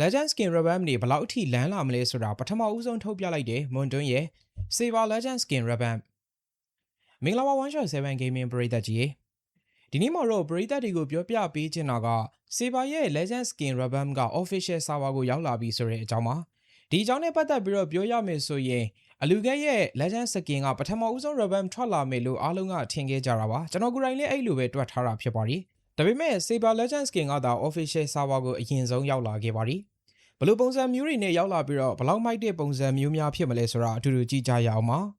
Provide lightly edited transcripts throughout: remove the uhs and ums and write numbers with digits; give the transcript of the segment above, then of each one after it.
Legend Skin Rebam နေဘလောက်အထိလမ်းလာမလဲဆိုတာပထမဦးဆုံးထုတ်ပြလိုက်တယ်မွန်တွန်းရဲ့ Saber Legend Skin Rebam မင်္ဂလာပါ1.7 Gaming ပရိသတ်ကြီးဒီနေ့မှာတော့ပရိသတ်တွေကိုပြောပြပေးချင်တာက Saber ရဲ့ Legend Skin Rebam က Official Server ကိုရောက်လာပြီဆိုတဲ့အကြောင်းပါဒီအကြောင်းနဲ့ပတ်သက်ပြီးတော့ပြောရမယ်ဆိုရင်အလူကဲရဲ့ Legend Skin ကပထမဦးဆုံး Rebam ထွက်လာမယ်လို့အားလုံးကထင်ခဲ့ကြတာပါကျွန်တော်ကိုယ်တိုင်လည်းအဲ့လိုပဲတွက်ထားတာဖြစ်ပါတယ်ဒါပေမဲ့ Saber Legend Skin ကသာ Official Server ကိုအရင်ဆုံးရောက်လာခဲ့ပါတယ်ဘလို့ပုံစံမျိုးတွေနဲ့ရောက်လာပြီးတော့ဘလောက်မိုက်တဲ့ပုံစံမျိုးများဖြစ်မလဲဆိုတာအတူတူကြည့်ကြရအောင်ပါ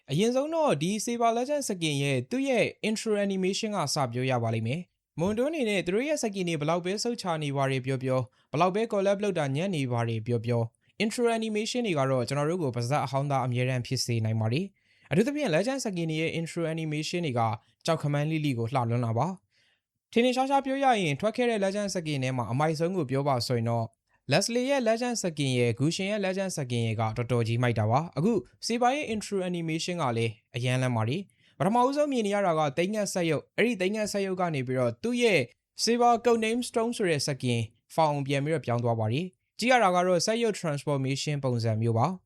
အရင်ဆုံးတော့ဒီ Saber Legend Skin ရဲ့သူ့ရဲ့ intro animation ကစပြောရပါလိမ့်မယ်မွန်တွန်းနေနဲ့သူတို့ရဲ့ skin တွေဘလောက်ပဲဆုတ်ချနေပါတွေပြောဘလောက်ပဲ collab လုပ်တာညံ့နေပါတွေပြော intro animation တွေကတော့ကျွန်တော်တို့ကိုပါဇက်အဟောင်းသားအမြဲတမ်းဖြစ်စေနိုင်ပါတယ်အထူးသဖြင့် Legend Skin ရဲ့ intro animation တွေကကြောက်ခမန်းလိလိကိုလှလွန်းတာပါထင်းထင်းရှားရှားပြောရရင်ထွက်ခဲ့တဲ့ Legend Skin ထဲမှာအမိုက်ဆုံးကိုပြောပါဆိုရင်တော့Leslie ရဲ့ Legend Skin ရဲ့ Gushin ရဲ့ Legend Skin ရဲ့ကတော်တော်ကြီးမိုက်တာပါအခု Saber ရဲ့ intro animation ကလည်းအရန်လမ်းပါလေပထမဦးဆုံးမြင်နေရတာကတိတ်ငတ်ဆက်ရုပ်အဲ့ဒီတိတ်ငတ်ဆက်ရုပ်ကနေပြီးတော့သူ့ရဲ့ Saber Codename Stone ဆိုတဲ့ Skin ဖောင်ပြန်ပြီးတော့ပြောင်းသွားပါလေကြည့်ရတာကတော့ဆက်ရုပ် transformation ပုံစံမျိုးပါ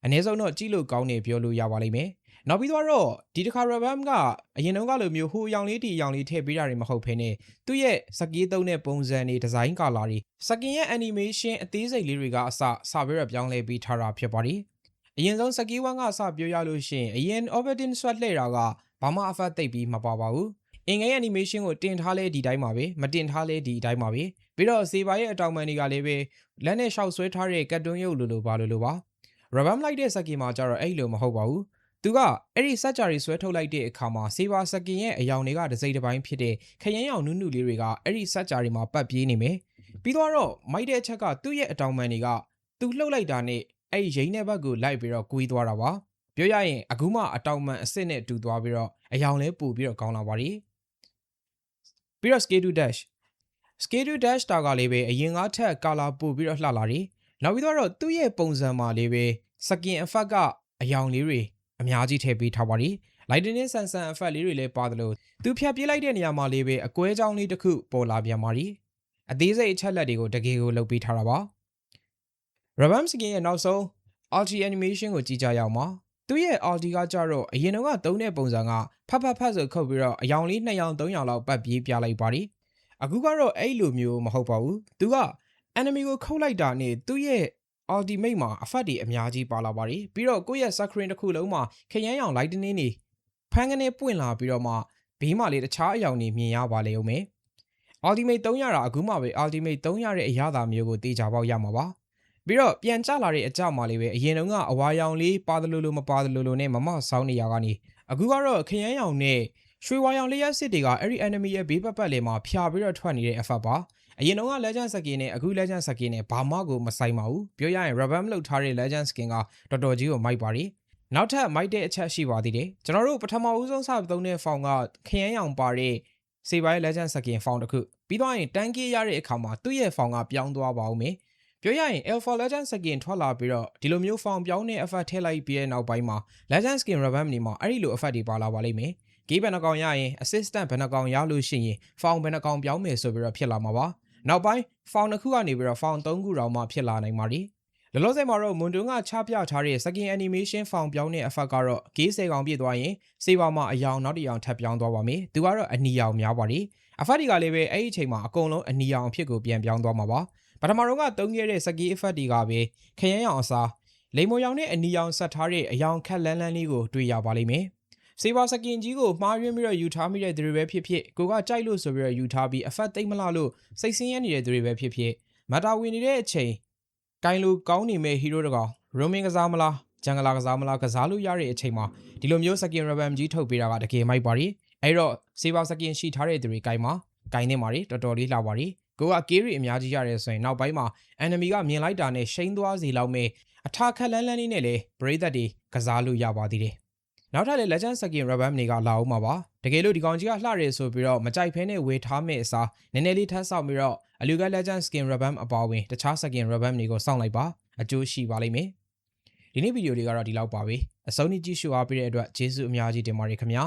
အနည်းဆုံးတော့ကြည့်လို့ကောင်းနေပြောလို့ရပါလိမ့်မယ်နောက်ပြီးတော့ဒီတစ်ခါ Rebam ကအရင်တုန်းကလိုမျိုးဟိုအယောင်လေးဒီအယောင်လေးထည့်ပေးတာတွေမဟုတ်ဘဲနဲ့သူ့ရဲ့စကေးသုံးတဲ့ပုံစံတွေဒီဇိုင်းကာလာတွေစကင်ရဲ့ animation အသေးစိတ်လေးတွေကအစပြီးတော့ပြောင်းလဲပြီးထားတာဖြစ်ပါတယ်အရင်ဆုံးစကေး1ကစပြောရလို့ရှိရင်အရင် Overton Sweat လှည့်တာကဘာမှ effect သိပ်ပြီးမပါပါဘူးအင်္ဂိုင်း animation ကိုတင်ထားလဲဒီတိုင်းပါပဲမတင်ထားလဲဒီတိုင်းပါပဲပြီးတော့ Saber ရဲ့အတောင်ပံတွေကလည်းပဲလက်နဲ့ရှောက်ဆွဲထားတဲ့ကတ်တွန်းရုပ်လိုပါလို့ပါ Rebam လိုက်တဲ့စကင်မှာကျတော့အဲ့လိုမဟုတ်ပါဘူးသူကအဲ့ဒီစက်ကြာတွေဆွဲထုတ်လိုက်တဲ့အခါမှာ Saber Skin ရဲ့အယောင်တွေကတစ်စိတ်တစ်ပိုင်းဖြစ်တဲ့ခရမ်းရောင်နုနုလေးတွေကအဲ့ဒီစက်ကြာတွေမှာပတ်ပြေးနေမယ်ပြီးတော့မိုက်တဲ့အချက်ကသူ့ရဲ့အတောင်ပံတွေကသူလှုပ်လိုက်တာနဲ့အဲ့ဒီရိန်းတဲ့ဘက်ကိုလိုက်ပြီးတော့ကွေးသွားတာပါပြောရရင်အခုမှအတောင်ပံအစ်စ်နဲ့တူသွားပြီးတော့အယောင်လဲပို့ပြီးတော့ကောင်းလာပါလိပြီးတော့ Scale to Dash တာကလည်းပဲအရင်ကထက်ကာလာပို့ပြီးတော့လှလာတယ်နောက်ပြီးတော့သူ့ရဲ့ပုံစံမှာလေးပဲ Skin effect ကအယောင်လေးတွေအများကြီးထည့်ပေးထားပါလိLightning ဆန်ဆန် effect လေးတွေလည်းပါတယ်လို့သူဖြတ်ပြေးလိုက်တဲ့နေရာမှာလေးပဲအကွဲကြောင်းလေးတစ်ခုပေါ်လာပြန်ပါလိအသေးစိတ်အချက်လက်တွေကိုတကယ်ကိုလုပ်ပေးထားတာပါ Rebam Skin ရဲ့နောက်ဆုံး ulti animation ကိုကြည့်ကြရအောင်ပါသူ့ရဲ့ ulti ကကြတော့အရင်ကသုံးတဲ့ပုံစံကဖတ်ဆိုခုတ်ပြီးတော့အယောင်လေး2ယောင်3ယောင်လောက်ပတ်ပြေးပြလိုက်ပါလိအခုကတော့အဲ့လိုမျိုးမဟုတ်ပါဘူးသူက enemy ကိုခုတ်လိုက်တာနဲ့သူ့ရဲ့ultimate မှာအဖက်တွေအများကြီးပါလာပါတယ်ပြီးတော့ကိုယ့်ရဲ့ screen တစ်ခုလုံးမှာခရမ်းရောင် lightning တွေဖန်းကနေပွင့်လာပြီးတော့မှဘေးမှာလေးတခြားအယောင်တွေမြင်ရပါလေဦးမယ် ultimate 3ရတာအခုမှပဲ ultimate 3ရတဲ့အရာသာမျိုးကိုတေချာပေါက်ရမှာပါပြီးတော့ပြန်ကျလာတဲ့အကြောက်မှလေးပဲအရင်တုန်းကအဝါရောင်လေးပါတယ်လို့မပါတယ်လို့နဲ့မမဆောင်းနေရကနေအခုကတော့ခရမ်းရောင်နဲ့ရွှေဝါရောင်လေးရစစ်တွေကအဲ့ဒီ enemy ရဲ့ဘေးပတ်လေးမှာဖြာပြီးတော့ထွက်နေတဲ့ effect ပါအရင်တုန်းက Legend Skin နဲ့အခု Legend Skin နဲ့ဘာမှကိုမဆိုင်ပါဘူးပြောရရင် Rebam လောက်ထားတဲ့ Legend Skin ကတော်တော်ကြီးကိုမိုက်ပါတယ်နောက်ထပ်မိုက်တဲ့အချက်ရှိပါသေးတယ်ကျွန်တော်တို့ပထမဦးဆုံးစသုံးတဲ့ font ကခရမ်းရောင်ပါတဲ့ Saber Legend Skin font တစ်ခုပြီးတော့ရင်တန်းကေးရတဲ့အခါမှာသူ့ရဲ့ font ကပြောင်းသွားပါဦးမယ်ပြောရရင် Alpha Legend Skin ထွက်လာပြီးတော့ဒီလိုမျိုး font ပြောင်းတဲ့ effect ထည့်လိုက်ပြီးတဲ့နောက်ပိုင်းမှာ Legend Skin Rebam နေမှာအဲ့ဒီလို effect တွေပါလာပါလိမ့်မယ်ဂေးဘယ်နှကောင်ရရင် assistant ဘယ်နှကောင်ရလို့ရှိရင် font ဘယ်နှကောင်ပြောင်းမယ်ဆိုပြီးတော့ဖြစ်လာမှာပါနောက်ပိုင်း font တစ်ခုကနေပြီးတော့ font 3ခုတောင်မှဖြစ်လာနိုင်ပါလိလောလောဆယ်မှာတော့မွန်တွန်းကချပြထားတဲ့ Skin Animation font ပြောင်းတဲ့ effect ကတော့ဂေး10ကောင်ပြည့်သွားရင် Saber မှာအယောင်နောက်တစ်ယောင်ထပ်ပြောင်းသွားပါမယ်သူကတော့အနီရောင်များပါလိ effect တွေကလည်းပဲအဲ့ဒီအချိန်မှာအကုန်လုံးအနီရောင်အဖြစ်ကိုပြန်ပြောင်းသွားမှာပါပထမတော့ကသုံးခဲ့တဲ့ Skin effect တွေကပဲခရမ်းရောင်အစားလိမ်မော်ရောင်နဲ့အနီရောင်ဆက်ထားတဲ့အယောင်ခက်လန်းလေးကိုတွေ့ရပါလိမ့်မယ်Saber Skin ကြီးကိုမှားယွင်းပြီးတော့ယူထားမိတဲ့သူတွေပဲဖြစ်ဖြစ်ကိုကကြိုက်လို့ဆိုပြီးတော့ယူထားပြီး effect သိမ့်မလားလို့စိတ်ဆင်းရဲနေတဲ့သူတွေပဲဖြစ်ဖြစ်မတာဝင်နေတဲ့အချိန်ကိုင်းလိုကောင်းနေမဲ့ hero တကောင် roaming ကစားမလားဂျန်ဂလာကစားမလားကစားလို့ရတဲ့အချိန်မှာဒီလိုမျိုး Skin Rebam ကြီးထုတ်ပေးတာကတကယ်မိုက်ပါရီအဲ့တော့ Saber Skin ရှိထားတဲ့သူတွေကိုင်းနေပါရီတော်တော်လေးလှပါရီကိုက carry အများကြီးရတယ်ဆိုရင်နောက်ပိုင်းမှာ enemy ကမြင်လိုက်တာနဲ့ရှိန်သွားစီလောက်မဲ့အထာခက်လန်းလေးနဲ့လေပရိသတ်တွေကစားလို့ရပါသေးတယ်နောက်ထပ်လည်း Legend Skin Rebam တွေကလာအောင်မှာပါတကယ်လို့ဒီကောင်ကြီးကလှရဲဆိုပြီးတော့မကြိုက်ဖဲနဲ့ဝေထားမဲ့အစားနည်းနည်းလေးထပ်ဆောက်ပြီးတော့အလူက Legend Skin Rebam အပါဝင်တခြား Skin Rebam တွေကိုစောင့်လိုက်ပါအကျိုးရှိပါလိမ့်မယ်ဒီနေ့ဗီဒီယိုလေးကတော့ဒီလောက်ပါပဲအဆုံးထိကြည့်ရှုအားပေးတဲ့အတွက်ကျေးဇူးအများကြီးတင်ပါတယ်ခင်ဗျာ